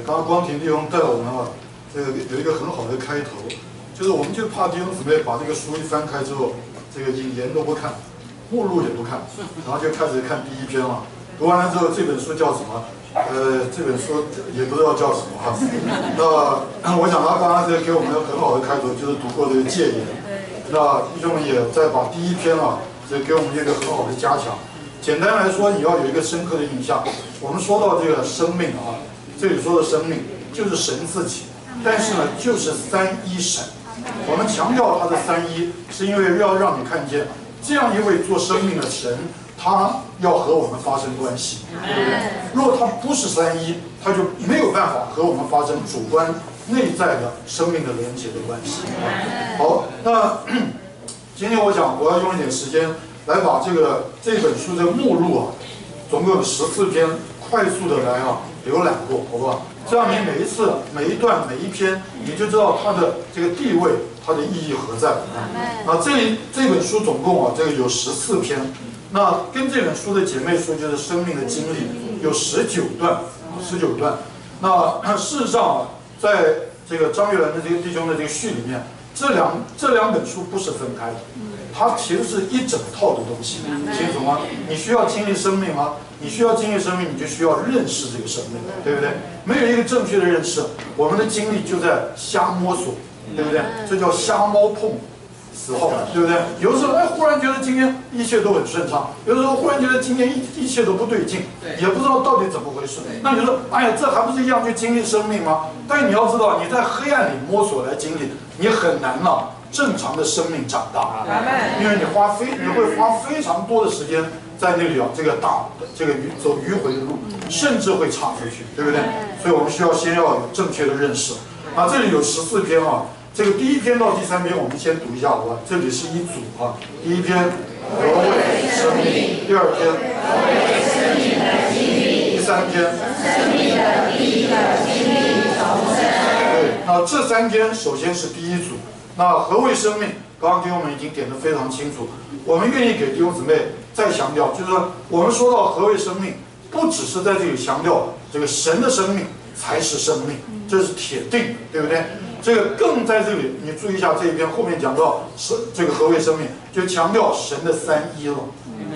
刚刚光庭弟兄带我们啊，这个有一个很好的开头，就是我们就怕弟兄姊妹把这个书一翻开之后，这个引言都不看，目录也不看，然后就开始看第一篇了。读完了之后，这本书叫什么？这本书也不知道叫什么哈。那我想他刚刚给我们很好的开头，就是读过这个戒言。那弟兄们也在把第一篇啊，给我们一个很好的加强。简单来说，你要有一个深刻的印象。我们说到这个生命啊，这里说的生命就是神自己，但是呢，就是三一神。我们强调他的三一，是因为要让你看见这样一位做生命的神，他要和我们发生关系。如果他不是三一，他就没有办法和我们发生主观内在的生命的连接的关系。好，那今天我想我要用一点时间来把这本书的目录啊，总共有14篇，快速的来浏览过，好不好？这样你每一次、每一段、每一篇，你就知道它的这个地位、它的意义何在。这本书总共有14篇，那跟这本书的姐妹书就是《生命的经历》有19段，19段。那事实上在这个张玉兰的这个弟兄的这个序里面，这两本书不是分开的。它其实是一整套的东西，清楚吗？你需要经历生命吗？你需要经历生命，你就需要认识这个生命，对不对？没有一个正确的认识，我们的经历就在瞎摸索，对不对？这叫瞎猫碰死耗，对不对？有的时候忽然觉得今天一切都很顺畅，有的时候忽然觉得今天一切都不对劲，也不知道到底怎么回事。那你说，哎呀，这还不是一样去经历生命吗？但是你要知道，你在黑暗里摸索来经历，你很难正常的生命长大，因为你会花非常多的时间在那里走迂回的路，甚至会岔出去，对不对？所以我们需要先要有正确的认识。这里有14篇这个第一篇到第3篇我们先读一下好吧？这里是一组第一篇何谓生命，第2篇何谓生命的经历，第3篇生命的第一个经历重生。对，那这3篇首先是第一组。那何谓生命？刚刚弟兄们已经点得非常清楚。我们愿意给弟兄姊妹再强调，就是说，我们说到何谓生命，不只是在这里强调这个神的生命才是生命，这是铁定，对不对？这个更在这里，你注意一下这一篇后面讲到这个何谓生命，就强调神的三一了，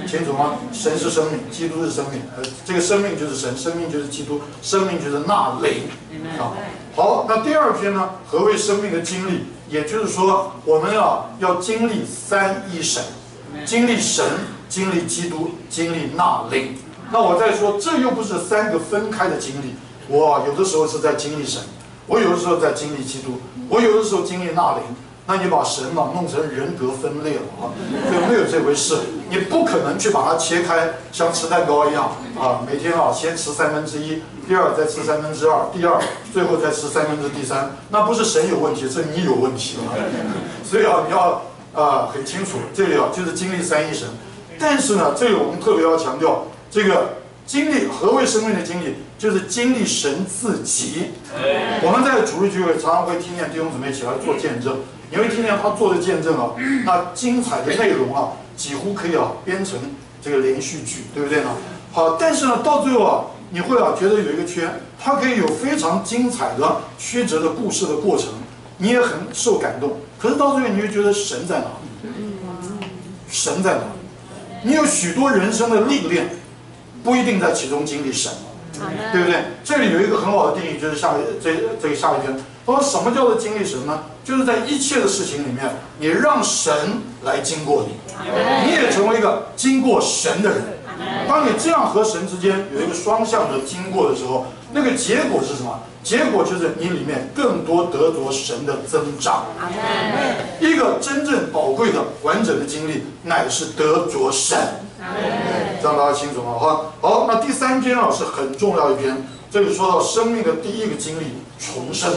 清楚吗？神是生命，基督是生命，这个生命就是神，生命就是基督，生命就是那灵啊。好，那第2篇呢？何谓生命的经历？也就是说，我们要经历三一神，经历神，经历基督，经历那灵。那我再说，这又不是3个分开的经历。我有的时候是在经历神，我有的时候在经历基督，我有的时候经历那灵。那你把神弄成人格分裂了就没有这回事。你不可能去把它切开，像吃蛋糕一样每天先吃1/3，第2再吃2/3，第2最后再吃3/3。那不是神有问题，是你有问题所以你要很清楚，这里就是经历三一神。但是呢，这里我们特别要强调，这个经历何谓生命的经历，就是经历神自己。我们在主日聚会常常会听见弟兄姊妹起来做见证。你会听见他做的见证那精彩的内容几乎可以编成这个连续剧，对不对呢？好，但是呢，到最后你会觉得有一个缺，它可以有非常精彩的曲折的故事的过程，你也很受感动。可是到最后你会觉得神在哪里？神在哪里？你有许多人生的历练，不一定在其中经历神，对不对？这里有一个很好的定义，就是下一篇。他说什么叫做经历神呢？就是在一切的事情里面，你让神来经过你，你也成为一个经过神的人。当你这样和神之间有一个双向的经过的时候，那个结果是什么？结果就是你里面更多得着神的增长。一个真正宝贵的完整的经历，乃是得着神。这样大家清楚吗？好，那第3篇是很重要一篇。这里说到生命的第一个经历重生，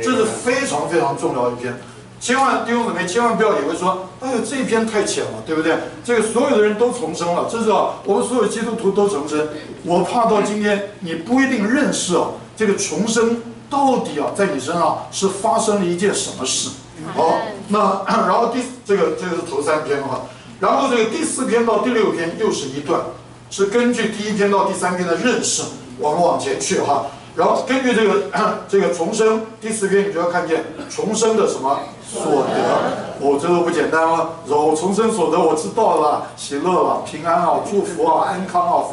这是非常非常重要一篇。弟兄姊妹千万不要以为说，哎呦这一篇太浅了，对不对？这个所有的人都重生了，这是我们所有基督徒都重生。我怕到今天你不一定认识这个重生到底在你身上是发生了一件什么事。好，那然后这个是头3篇然后这个第4篇到第6篇又是一段，是根据第1篇到第3篇的认识我们往前去哈。然后根据这个重生第4篇，你就要看见重生的什么所得，这都不简单了。然后重生所得我知道了，喜乐了，平安啊，祝福啊，安康啊，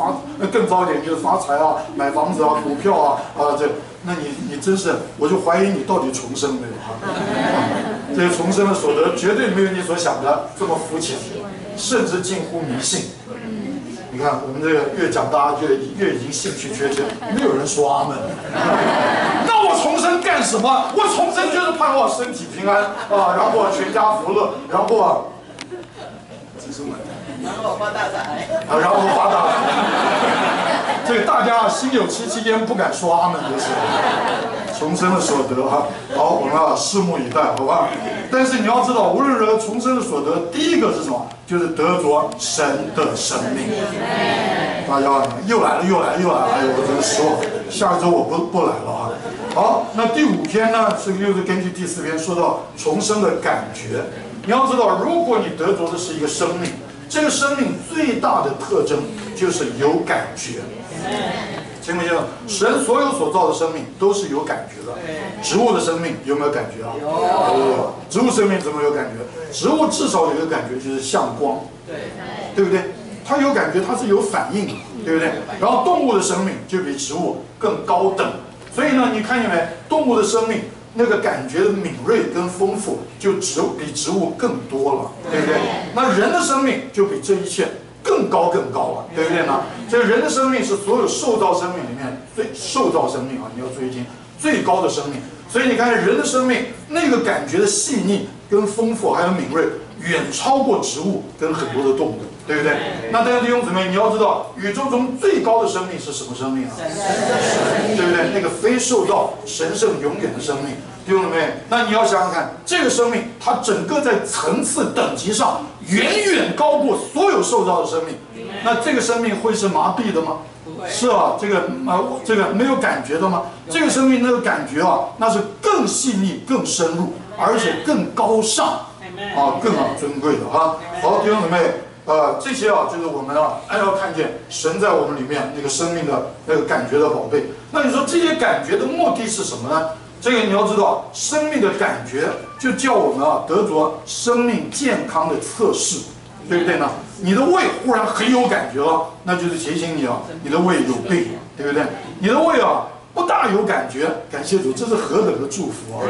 更糟一点就是发财啊，买房子啊，股票啊那你真是，我就怀疑你到底重生没有啊？这个重生的所得绝对没有你所想的这么肤浅，甚至近乎迷信。你看我们这个越讲，大家越已经兴趣缺缺，没有人说阿门。那我重生干什么？我重生就是盼望身体平安啊，然后全家福乐，然后然后发大财啊，然后发大财。这个大家心有戚戚焉，不敢说阿门就是重生的所得哈。好，我们拭目以待，好吧？但是你要知道，无论如何，重生的所得，第一个是什么？就是得着神的生命。大家又来了，哎呦，我真失望。下一周我不来了啊。好，那第5篇呢，这个又是根据第4篇说到重生的感觉。你要知道，如果你得着的是一个生命，这个生命最大的特征就是有感觉。清不清楚？神所有所造的生命都是有感觉的。植物的生命有没有感觉啊？有。植物生命怎么有感觉？植物至少有一个感觉，就是向光，对不对？它有感觉，它是有反应的，对不对？然后动物的生命就比植物更高等，所以呢，你看见没？动物的生命那个感觉的敏锐跟丰富，就比植物更多了，对不对？那人的生命就比这一切更高了，对不对呢？这个人的生命是所有受造生命里面受造生命啊，你要注意听，最高的生命。所以你看人的生命那个感觉的细腻跟丰富还有敏锐，远超过植物跟很多的动物，对不对？那大家弟兄姊妹，你要知道，宇宙中最高的生命是什么生命啊？对不对？那个非受造、神圣、永远的生命，弟兄姊妹，那你要想想看，这个生命它整个在层次等级上远远高过所有受造的生命，那这个生命会是麻痹的吗？是啊，这个没有感觉的吗？这个生命那个感觉啊，那是更细腻、更深入，而且更高尚啊，更尊贵的哈。好，弟兄姊妹，这些就是我们要看见神在我们里面那个生命的那个感觉的宝贝。那你说这些感觉的目的是什么呢？这个你要知道，生命的感觉就叫我们得着生命健康的测试，对不对呢？你的胃忽然很有感觉了，那就是提醒你你的胃有病，对不对？你的胃不大有感觉，感谢主，这是何等的祝福啊！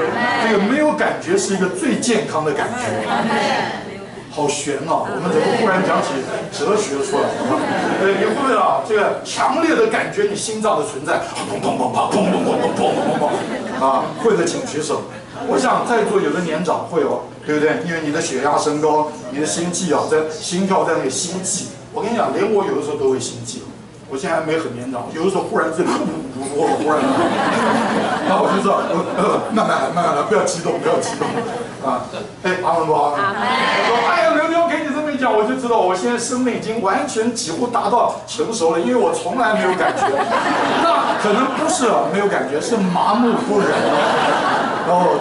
这个没有感觉是一个最健康的感觉，好悬啊！我们怎么忽然讲起哲学出来了？你会不会这个强烈的感觉你心脏的存在，砰砰砰砰砰砰砰砰砰砰会的请举手。我想在座有的年长会对不对？因为你的血压升高，你的心悸在心跳在那个心悸。我跟你讲，连我有的时候都会心悸。我现在还没很年长，有的时候忽然忽然，然后我就说慢慢来，不要激动啊！阿门不阿门？我说哎呀，刘给你这么一讲，我就知道我现在生命已经完全几乎达到成熟了，因为我从来没有感觉。那可能不是没有感觉，是麻木不仁。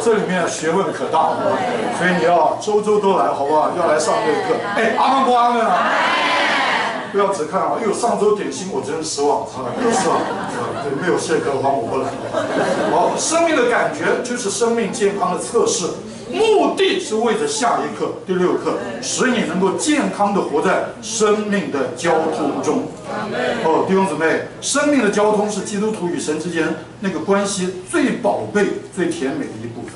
这里面学问可大了，所以你要周都来，好不好？要来上这个课。阿门不阿门啊？不要只看上周点心我真是失望是对，没有谢客的话我不来。好，生命的感觉就是生命健康的测试，目的是为着下一课第6课，使你能够健康的活在生命的交通中。弟兄姊妹，生命的交通是基督徒与神之间那个关系最宝贝、最甜美的一部分。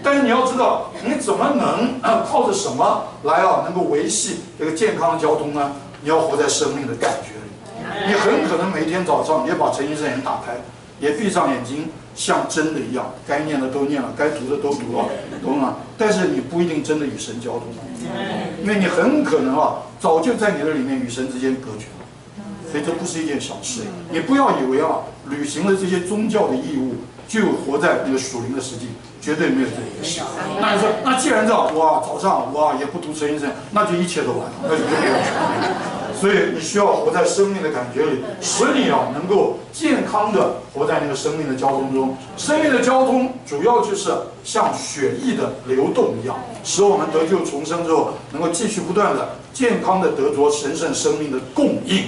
但是你要知道，你怎么能靠着什么来能够维系这个健康的交通呢？你要活在生命的感觉里。你很可能每天早上也把陈医生眼打开，也闭上眼睛，像真的一样，该念的都念了，该读的都读了，懂吗？但是你不一定真的与神交通，因为你很可能早就在你的里面与神之间隔绝了。所以这不是一件小事。你不要以为履行了这些宗教的义务，就活在那个属灵的世界，绝对没有这回事。那你说，那既然这样，早上也不读陈医生，那就一切都完了，那就不用。所以你需要活在生命的感觉里，使你能够健康的活在那个生命的交通中。生命的交通主要就是像血液的流动一样，使我们得救重生之后，能够继续不断的健康的得着神圣生命的供应。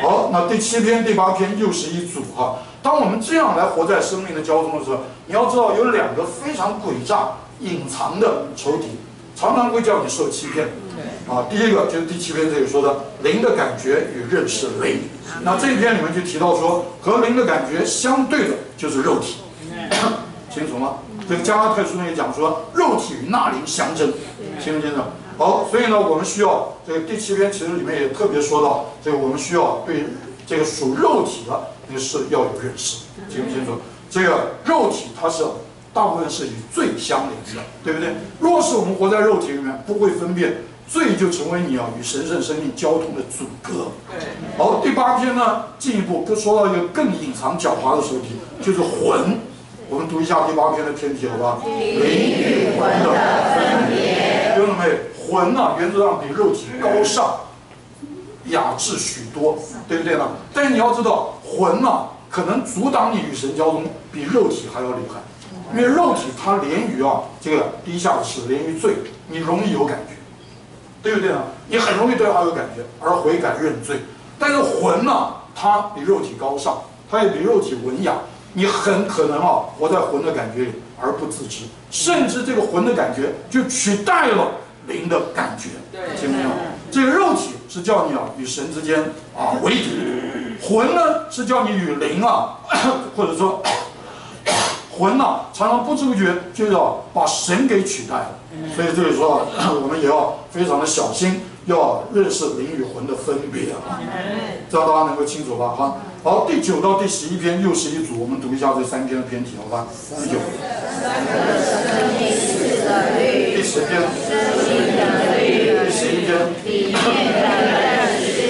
好，那第7篇、第8篇又是一组哈。当我们这样来活在生命的交通的时候，你要知道有2个非常诡诈、隐藏的仇敌，常常会叫你受欺骗。第一个就是第7篇这里说的灵的感觉与认识灵。那这一篇里面就提到说，和灵的感觉相对的就是肉体，清楚吗？这个加拉太书那里讲说，肉体与那灵相争，清不清楚？好，所以呢，我们需要这个第7篇其实里面也特别说到，这个我们需要对这个属肉体的那个事要有认识，清不清楚？这个肉体它是大部分是与罪相连的，对不对？若是我们活在肉体里面，不会分辨，罪就成为你与神圣生命交通的阻隔。好，第8篇呢，进一步说到一个更隐藏狡猾的仇敌，就是魂。我们读一下第8篇的篇题，好吧？灵与魂的分别。弟兄们，魂原则上比肉体高尚、雅致许多，对不对呢？但是你要知道，魂可能阻挡你与神交通，比肉体还要厉害。因为肉体它连于这个低下的事，连于罪，你容易有感觉，对不对呢？你很容易对它有感觉，而悔改认罪。但是魂它比肉体高尚，它也比肉体文雅。你很可能活在魂的感觉里而不自知，甚至这个魂的感觉就取代了灵的感觉，听没有？这个肉体是叫你与神之间为敌，魂呢是叫你与灵或者说魂常常不知不觉就要把神给取代了。所以这里说我们也要非常的小心，要认识灵与魂的分别这样大家能够清楚吧？好，第9到第11篇又是一组，我们读一下这3篇的篇题，好吧？第9，第10篇，第11篇。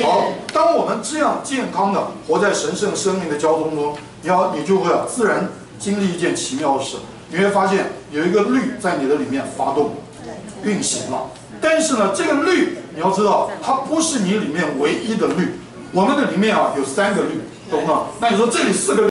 好，当我们这样健康的活在神圣生命的交通中，你就会自然经历一件奇妙的事，你会发现有一个律在你的里面发动运行了。但是呢，这个律你要知道，它不是你里面唯一的律，我们的里面有3个律，懂吗？那你说这里4个律